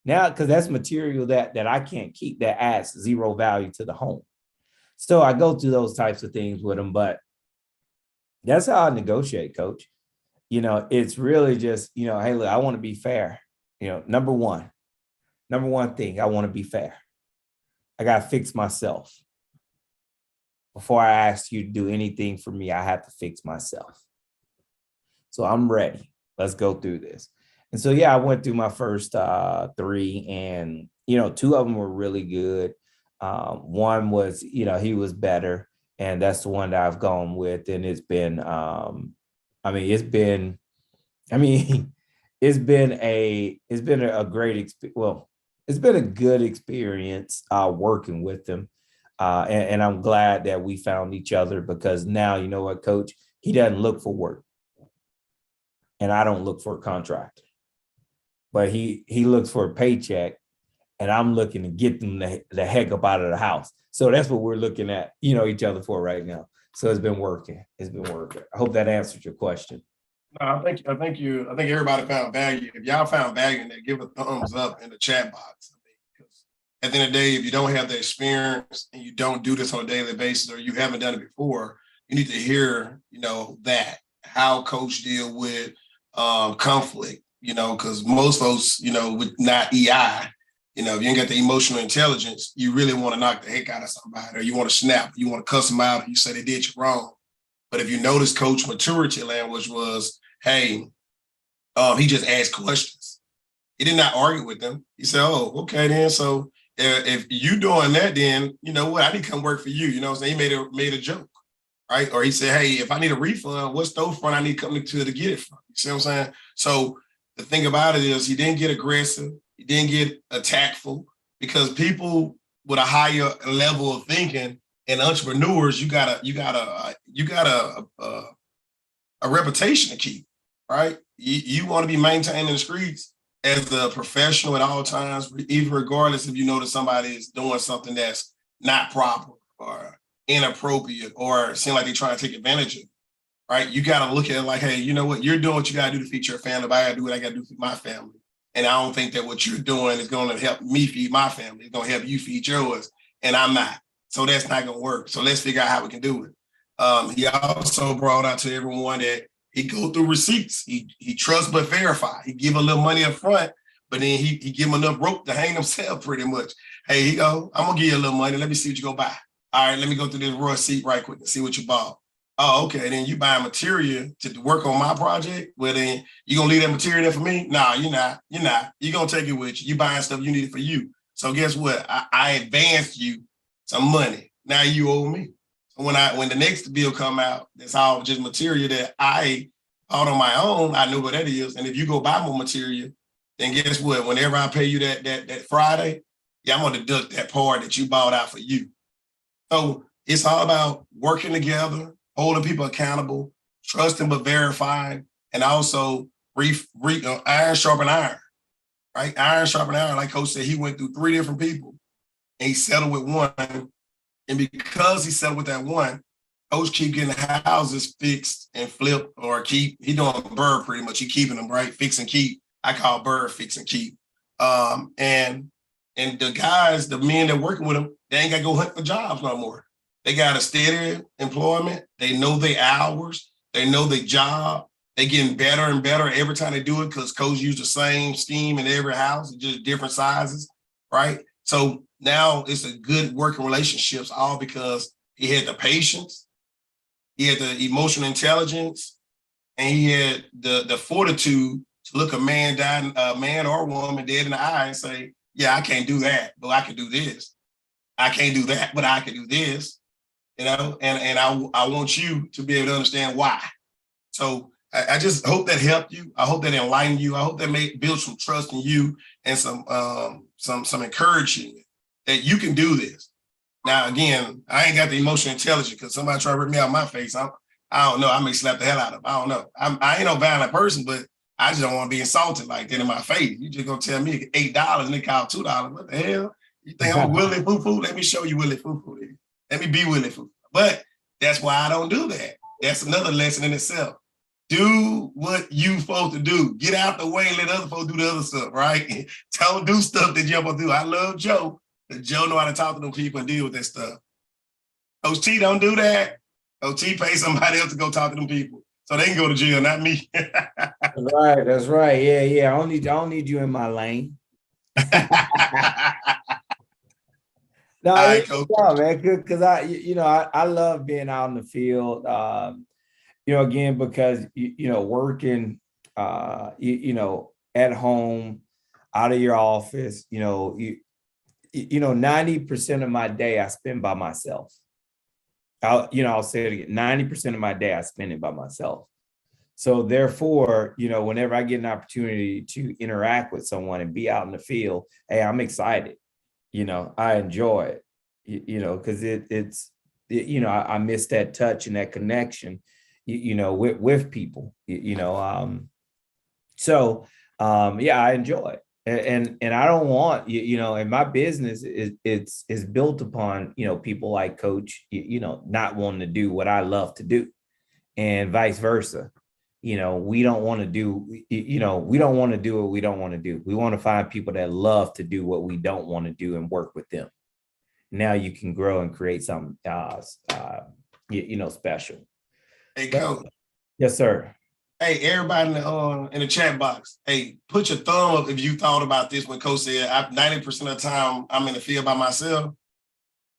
Speaker 2: now because that's material that I can't keep that adds zero value to the home. So I go through those types of things with them, but that's how I negotiate, coach. It's really just, hey, look, I want to be fair. Number one thing, I want to be fair. I got to fix myself. Before I ask you to do anything for me, I have to fix myself. So I'm ready. Let's go through this. And so, yeah, I went through my first three and, two of them were really good. One was, he was better. And that's the one that I've gone with. And it's been, it's been a great experience. Well, it's been a good experience working with them. And I'm glad that we found each other, because now, you know what, coach, he doesn't look for work and I don't look for a contract, but he looks for a paycheck, and I'm looking to get them the heck up out of the house. So that's what we're looking at, each other for right now. So it's been working. It's been working. I hope that answered your question.
Speaker 1: No, I think everybody found value. If y'all found value in that, give a thumbs up in the chat box. I mean, because at the end of the day, if you don't have the experience and you don't do this on a daily basis, or you haven't done it before, you need to hear, that how coach deal with conflict, because most folks, with not EI, if you ain't got the emotional intelligence, you really want to knock the heck out of somebody, or you want to snap, you want to cuss them out, or you say they did you wrong. But if you notice coach maturity language was, hey, he just asked questions. He did not argue with them. He said, oh, okay, then. So if you doing that, then you know what? I need to come work for you. You know what I'm saying? He made a joke, right? Or he said, hey, if I need a refund, what storefront I need to come to get it from? You see what I'm saying? So the thing about it is he didn't get aggressive. He didn't get attackful, because people with a higher level of thinking and entrepreneurs, you got a reputation to keep, right? You want to be maintained in the streets as a professional at all times, even regardless if you know that somebody is doing something that's not proper or inappropriate or seem like they're trying to take advantage of you, right? You got to look at it like, hey, you know what? You're doing what you got to do to feed your family, but I got to do what I got to do for my family. And I don't think that what you're doing is going to help me feed my family. It's going to help you feed yours, and I'm not. So that's not going to work. So let's figure out how we can do it. He also brought out to everyone that he go through receipts. He trusts but verify. He give a little money up front, but then he give him enough rope to hang himself pretty much. Hey, he go, I'm going to give you a little money. Let me see what you go buy. All right, let me go through this receipt right quick and see what you bought. Oh, okay. Then you buy material to work on my project. Well, then you gonna leave that material there for me? No, you're not. You're not. You're gonna take it with you. You buying stuff you need it for you. So guess what? I advanced you some money. Now you owe me. So when the next bill come out, that's all just material that I bought on my own. I know what that is. And if you go buy more material, then guess what? Whenever I pay you that Friday, I'm gonna deduct that part that you bought out for you. So it's all about working together, holding people accountable, trusting but verifying, and also iron sharpen iron, right? Iron sharpen iron. Like Coach said, he went through 3 different people and he settled with one. And because he settled with that one, Coach keep getting houses fixed and flipped, or he doing bird pretty much. He keeping them, right? Fix and keep. I call bird fix and keep. And the guys, the men that working with him, they ain't got to go hunt for jobs no more. They got a steady employment. They know their hours. They know their job. They getting better and better every time they do it, because Coach used the same scheme in every house, just different sizes, right? So now it's a good working relationships, all because he had the patience, he had the emotional intelligence, and he had the fortitude to look a man or woman dead in the eye and say, yeah, I can't do that, but I can do this. I can't do that, but I can do this. And I want you to be able to understand why. So I just hope that helped you. I hope that enlightened you. I hope that build some trust in you and some encouragement that you can do this. Now, again, I ain't got the emotional intelligence, because somebody try to rip me out of my face. I don't know. I may slap the hell out of them. I don't know. I ain't no violent person, but I just don't want to be insulted like that in my face. You just gonna tell me $8 and they call $2. What the hell? You think I'm a Willie Foo-Foo? Let me show you Willie Foo-Foo. Let me be Willie Foo-Foo. But that's why I don't do that. That's another lesson in itself. Do what you supposed to do. Get out the way and let other folks do the other stuff, right? Don't do stuff that you're supposed to do. I love Joe, but Joe know how to talk to them people and deal with that stuff. Coach T don't do that. Coach T pay somebody else to go talk to them people, so they can go to jail, not me.
Speaker 2: That's right. Yeah. I don't need you in my lane. No,
Speaker 1: Right,
Speaker 2: man, because I love being out in the field. Again, because working, at home, out of your office, 90% of my day I spend by myself. I'll say it again. 90% of my day I spend it by myself. So therefore, whenever I get an opportunity to interact with someone and be out in the field, hey, I'm excited. I enjoy it. Because I miss that touch and that connection, with people. Yeah, I enjoy it. And I don't want, and my business is built upon, people like Coach, not wanting to do what I love to do, and vice versa. We don't want to do, we don't want to do what we don't want to do. We want to find people that love to do what we don't want to do and work with them. Now you can grow and create something, special.
Speaker 1: Hey, Coach.
Speaker 2: Yes, sir.
Speaker 1: Hey, everybody in the chat box, hey, put your thumb up if you thought about this when Coach said 90% of the time I'm in the field by myself.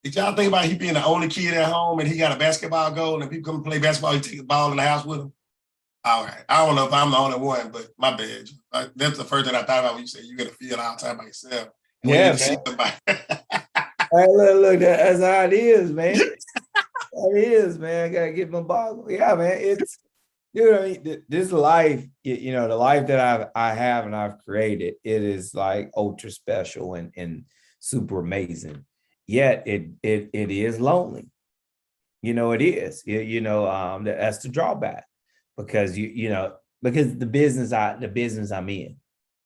Speaker 1: Did y'all think about he being the only kid at home and he got a basketball goal and people come play basketball, he take the ball in the house with him? All right. I don't know if I'm the only one, but my bad. That's the first thing I thought about when you said you got to feel all the time by yourself.
Speaker 2: Yeah, man. Hey, look, that's how it is, man. It is, man. I gotta get my ball. Yeah, man. It's, I mean, this life, the life that I have and I've created, it is like ultra special and super amazing. Yet it is lonely. It is. That's the drawback, because because the business I'm in,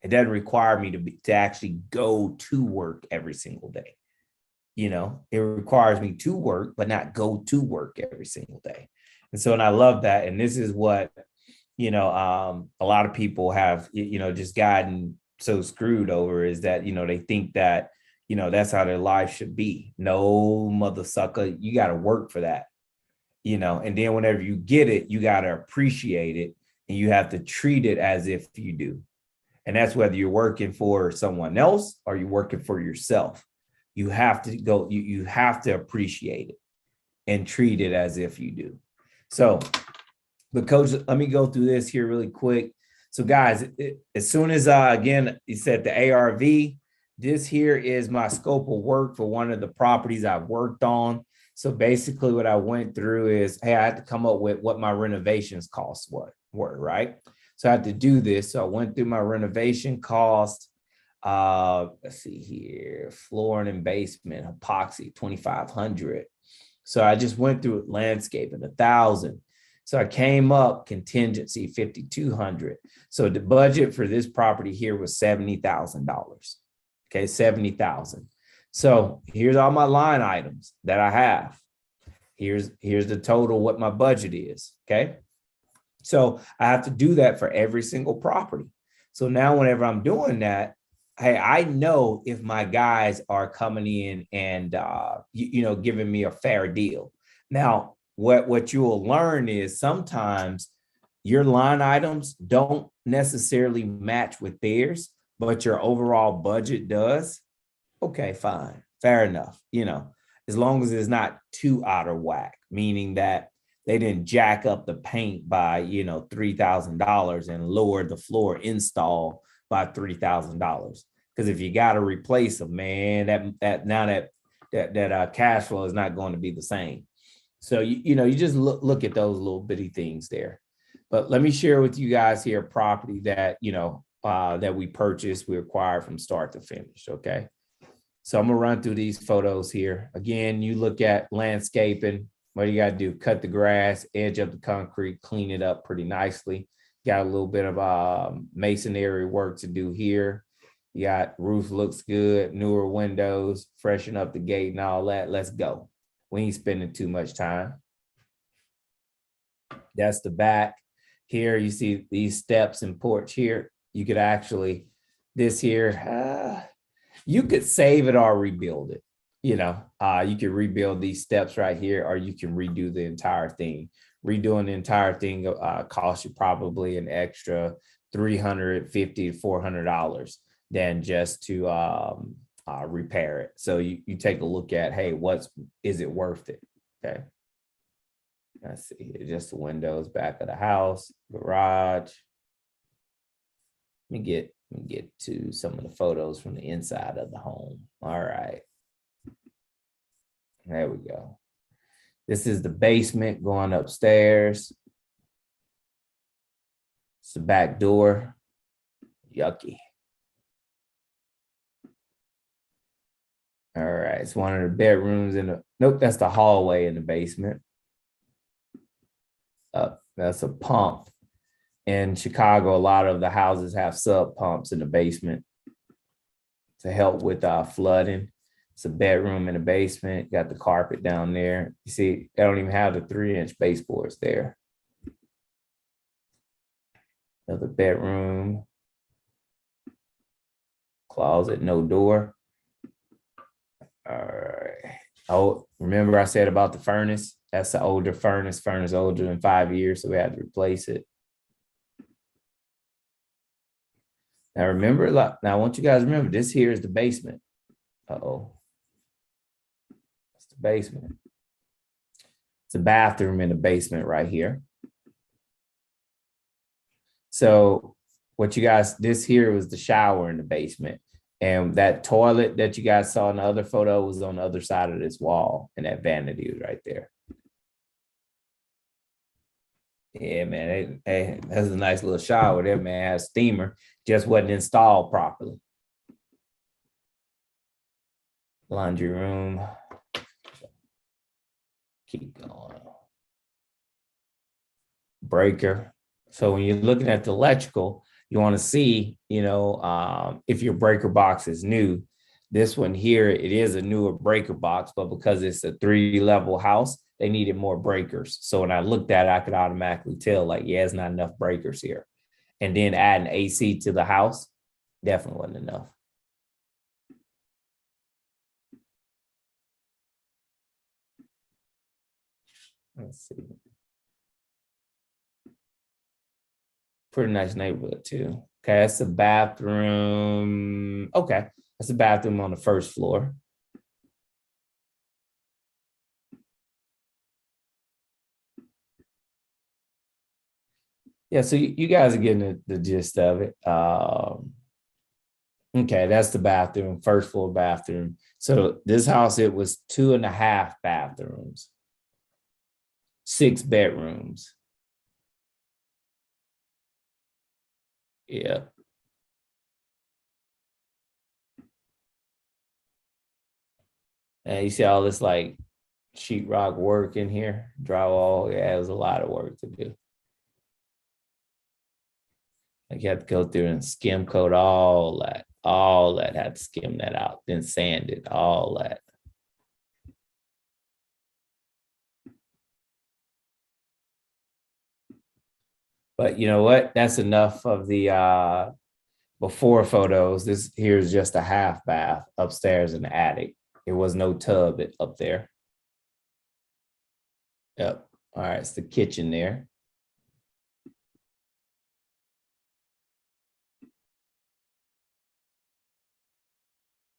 Speaker 2: it doesn't require me to actually go to work every single day. It requires me to work, but not go to work every single day. And so, and I love that. And this is what, a lot of people have, just gotten so screwed over, is that, they think that, that's how their life should be. No, mother sucker, you got to work for that, and then whenever you get it, you got to appreciate it, and you have to treat it as if you do. And that's whether you're working for someone else or you're working for yourself. You have to go, you have to appreciate it and treat it as if you do. So, but Coach, let me go through this here really quick. So guys, as soon as, again, you said the ARV, this here is my scope of work for one of the properties I've worked on. So basically what I went through is, hey, I had to come up with what my renovations costs were, right? So I had to do this. So I went through my renovation cost. Let's see here, flooring and basement, epoxy, 2,500. So I just went through it, landscaping, 1,000. So I came up contingency, 5,200. So the budget for this property here was $70,000. Okay, 70,000. So here's all my line items that I have. Here's the total, what my budget is. Okay. So I have to do that for every single property. So now whenever I'm doing that, hey, I know if my guys are coming in and, giving me a fair deal. Now, what you will learn is sometimes your line items don't necessarily match with theirs, but your overall budget does. Okay, fine, fair enough. As long as it's not too out of whack, meaning that they didn't jack up the paint by, $3,000 and lower the floor install by $3,000. Because if you got to replace them, man, that cash flow is not going to be the same. So you just look at those little bitty things there. But let me share with you guys here a property that that we purchased, we acquired from start to finish. Okay, so I'm gonna run through these photos here. Again, you look at landscaping. What you got to do? Cut the grass, edge up the concrete, clean it up pretty nicely. Got a little bit of masonry work to do here. You got roof looks good, newer windows, freshen up the gate and all that. Let's go. We ain't spending too much time. That's the back. Here you see these steps and porch here. You could actually, this here, you could save it or rebuild it. You can rebuild these steps right here, or you can redo the entire thing. Redoing the entire thing costs you probably an extra $350 to $400 than just to repair it. So you take a look at, hey, is it worth it? Okay. Let's see here, just the windows, back of the house, garage. Let me get to some of the photos from the inside of the home. All right. There we go. This is the basement going upstairs. It's the back door. Yucky. All right, it's one of the bedrooms in the, nope, that's the hallway in the basement. That's a pump. In Chicago, a lot of the houses have sub pumps in the basement to help with flooding. It's a bedroom in the basement. Got the carpet down there. You see, they don't even have the 3-inch baseboards there. Another bedroom. Closet, no door. All right. Oh, remember I said about the furnace? That's the older furnace. Furnace older than 5 years, so we had to replace it. Now remember, now I want you guys to remember, this here is the basement. Uh-oh. That's the basement. It's a bathroom in the basement right here. So what you guys, this here was the shower in the basement. And that toilet that you guys saw in the other photo was on the other side of this wall, and that vanity was right there. Yeah, man, hey, that's a nice little shower there, man. Has steamer, just wasn't installed properly. Laundry room. Keep going. Breaker. So when you're looking at the electrical, you want to see, if your breaker box is new. This one here, it is a newer breaker box, but because it's a 3-level house, they needed more breakers. So when I looked at it, I could automatically tell, like, yeah, it's not enough breakers here. And then adding AC to the house definitely wasn't enough. Let's see. Pretty nice neighborhood too. Okay, that's a bathroom. Okay, that's a bathroom on the first floor. Yeah, so you guys are getting the gist of it. Okay, that's the bathroom, first floor bathroom. So this house, it was 2.5 bathrooms, 6 bedrooms. Yeah. And you see all this like sheetrock work in here, drywall. Yeah, it was a lot of work to do. Like you had to go through and skim coat all that. All that, had to skim that out, then sand it, all that. But you know what? That's enough of the before photos. This here's just a half bath upstairs in the attic. There was no tub up there. Yep. All right, it's the kitchen there.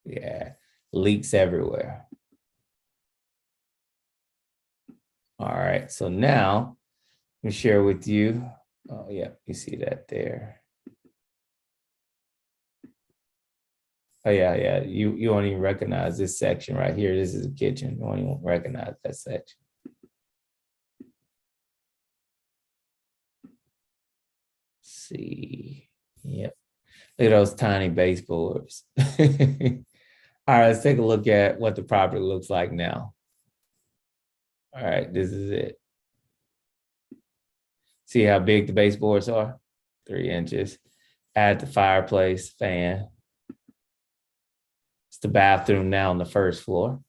Speaker 2: Yeah, leaks everywhere. All right, so now let me share with you. Oh yeah, you see that there. Oh yeah. You won't even recognize this section right here. This is the kitchen. You won't even recognize that section. Let's see. Yep. Look at those tiny baseboards. All right, let's take a look at what the property looks like now. All right, this is it. See how big the baseboards are? 3 inches. Add the fireplace, fan. It's the bathroom now on the first floor.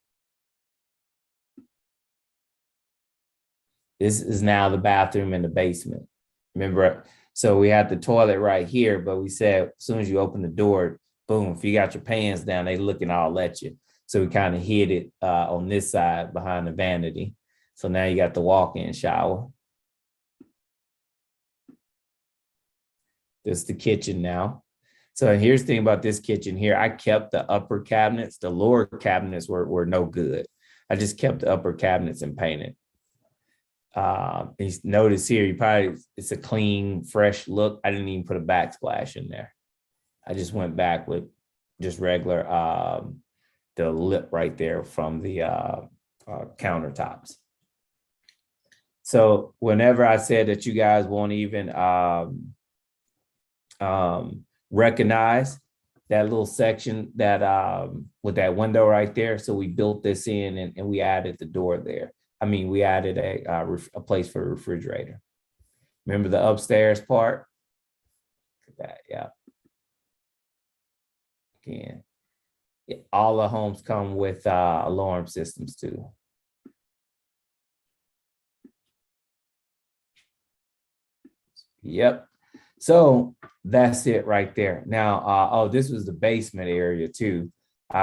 Speaker 2: This is now the bathroom in the basement. Remember, so we had the toilet right here, but we said as soon as you open the door, boom, if you got your pants down, they looking all at you. So we kind of hid it on this side behind the vanity. So now you got the walk-in shower. This is the kitchen now. So here's the thing about this kitchen here. I kept the upper cabinets. The lower cabinets were no good. I just kept the upper cabinets and painted. Notice here, it's a clean, fresh look. I didn't even put a backsplash in there. I just went back with just regular, the lip right there from the countertops. So whenever I said that you guys won't even recognize that little section that with that window right there. So we built this in and we added the door there. I mean, we added a place for a refrigerator. Remember the upstairs part? That, yeah. Again, all the homes come with alarm systems too. Yep. So that's it right there. Now, oh, this was the basement area too.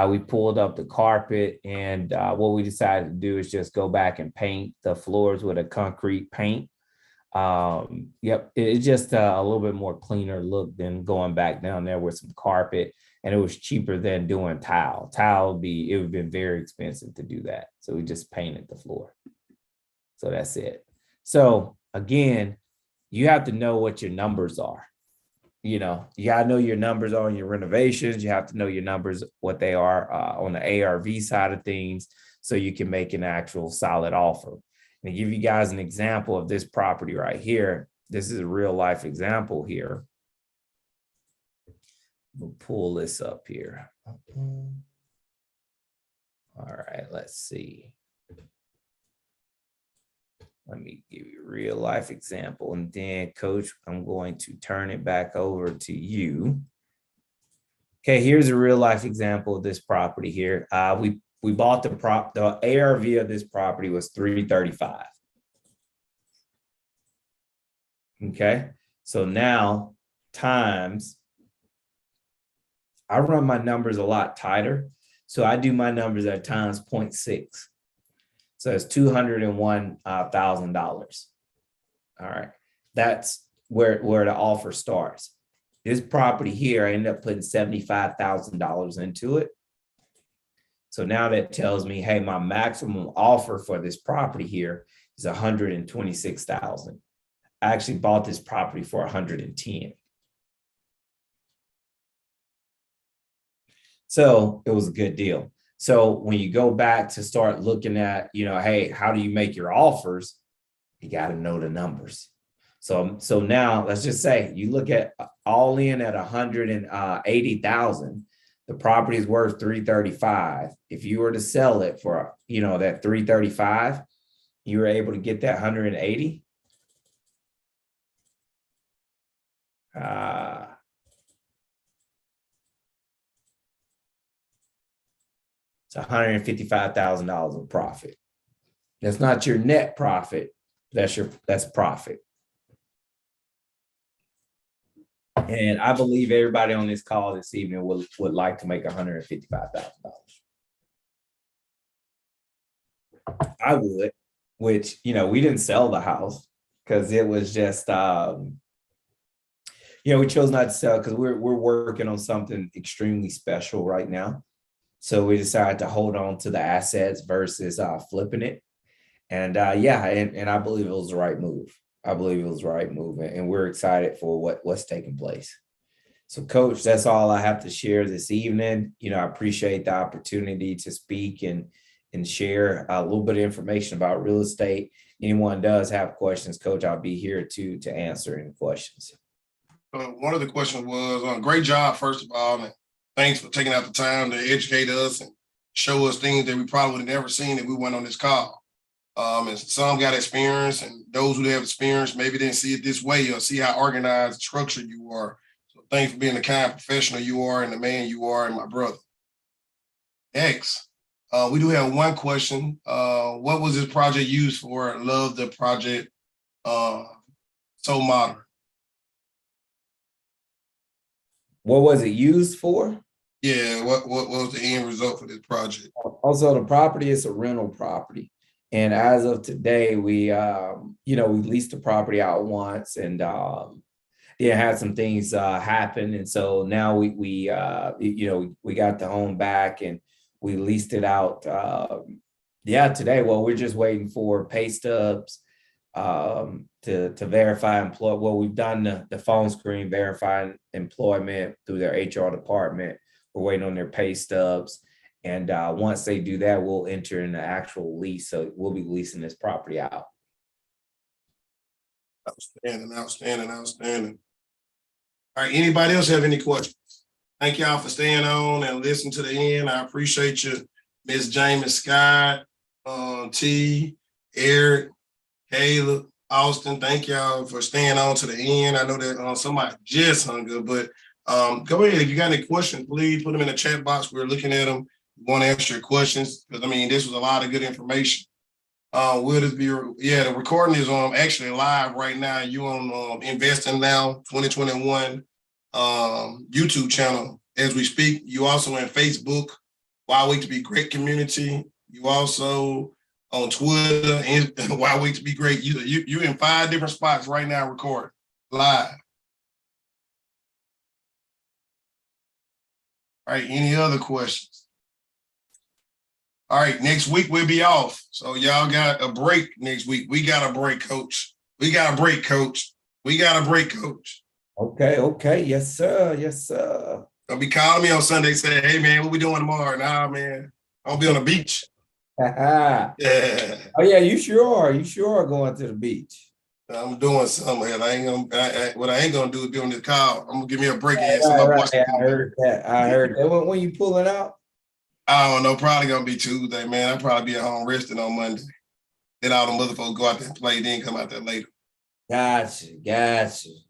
Speaker 2: We pulled up the carpet, and what we decided to do is just go back and paint the floors with a concrete paint. Yep, it's just a little bit more cleaner look than going back down there with some carpet, and it was cheaper than doing tile. Tile it would have been very expensive to do that. So we just painted the floor. So that's it. So again, you have to know what your numbers are. You gotta know your numbers on your renovations. You have to know your numbers, what they are on the ARV side of things, so you can make an actual solid offer. And to give you guys an example of this property right here, this is a real life example here. We'll pull this up here. All right, let's see. Let me give you a real life example, and then Coach, I'm going to turn it back over to you. Okay, here's a real life example of this property here. We bought the ARV of this property was $335. Okay, so now times, I run my numbers a lot tighter. So I do my numbers at times 0.6. So it's $201,000. All right, that's where the offer starts. This property here, I ended up putting $75,000 into it. So now that tells me, hey, my maximum offer for this property here is $126,000. I actually bought this property for $110,000. So it was a good deal. So when you go back to start looking at, hey, how do you make your offers? You got to know the numbers. So now let's just say you look at all in at 180,000. The property is worth 335. If you were to sell it for, that 335, you were able to get that 180. It's $155,000 of profit. That's not your net profit. That's profit. And I believe everybody on this call this evening would like to make $155,000. I would, which, we didn't sell the house because it was just, we chose not to sell because we're working on something extremely special right now. So we decided to hold on to the assets versus flipping it. And and I believe it was the right move. I believe it was the right move, and we're excited for what's taking place. So, Coach, that's all I have to share this evening. I appreciate the opportunity to speak and share a little bit of information about real estate. Anyone does have questions, Coach, I'll be here to answer any questions.
Speaker 1: One of the questions was, great job, first of all, and thanks for taking out the time to educate us and show us things that we probably would have never seen if we went on this call. And some got experience, and those who have experience maybe didn't see it this way or see how organized, structured you are. So thanks for being the kind professional you are and the man you are, and my brother. Next, we do have one question. What was this project used for? I love the project. So modern.
Speaker 2: What was it used for?
Speaker 1: Yeah, what was the end result for this project?
Speaker 2: Also, the property is a rental property. And as of today, we leased the property out once, and had some things happen, and so now we got the home back and we leased it out. Today. Well, we're just waiting for pay stubs to verify employment. Well, we've done the phone screen verifying employment through their HR department. We're waiting on their pay stubs. And once they do that, we'll enter in the actual lease. So we'll be leasing this property out.
Speaker 1: Outstanding. All right, anybody else have any questions? Thank y'all for staying on and listening to the end. I appreciate you, Miss Jamie Scott, T, Eric, Caleb, Austin. Thank y'all for staying on to the end. I know that somebody just hung up, but go ahead. If you got any questions, please put them in the chat box. We're looking at them. We want to answer your questions because, I mean, this was a lot of good information. Will this be, the recording is actually live right now. You on Investing Now 2021 YouTube channel as we speak. You also in Facebook, Why Wait to Be Great community. You also on Twitter and Why Wait to Be Great. You in 5 different spots right now recording live. All right, any other questions? All right, next week we'll be off. So y'all got a break next week. We got a break, coach. We got a break, coach. We got a break, coach.
Speaker 2: Okay. Yes, sir. Yes, sir.
Speaker 1: They'll be calling me on Sunday saying, hey, man, what we doing tomorrow? Nah, man, I'll be on the beach.
Speaker 2: Yeah. Oh, yeah, you sure are. You sure are going to the beach.
Speaker 1: I'm doing something. What I ain't gonna do is be on this call. I'm gonna give me a break and
Speaker 2: Right. I heard that. When you pulling out?
Speaker 1: I don't know. Probably gonna be Tuesday, man. I'll probably be at home resting on Monday. Then all the motherfuckers go out there and play, then come out there later.
Speaker 2: Gotcha.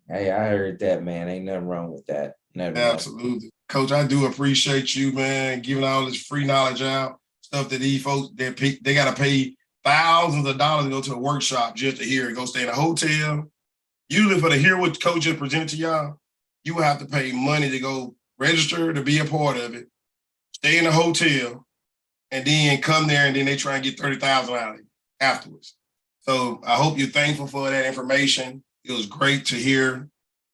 Speaker 2: Hey, I heard that, man. Ain't nothing wrong with that. Never.
Speaker 1: Absolutely. Coach, I do appreciate you, man, giving all this free knowledge out. Stuff that these folks, they got to pay thousands of dollars to go to a workshop just to hear it. Go stay in a hotel. Usually for to hear what coach just presented to y'all, you will have to pay money to go register to be a part of it, stay in a hotel, and then come there and then they try and get $30,000 out of you afterwards. So I hope you're thankful for that information. It was great to hear,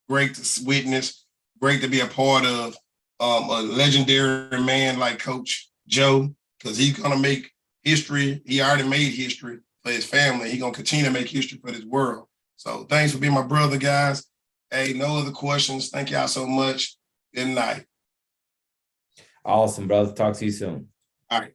Speaker 1: great to witness, great to be a part of a legendary man like Coach Joe, because he's going to make history. He already made history for his family. He's going to continue to make history for this world. So thanks for being my brother, guys. Hey, no other questions. Thank y'all so much. Good night.
Speaker 2: Awesome, brother. Talk to you soon.
Speaker 1: All right.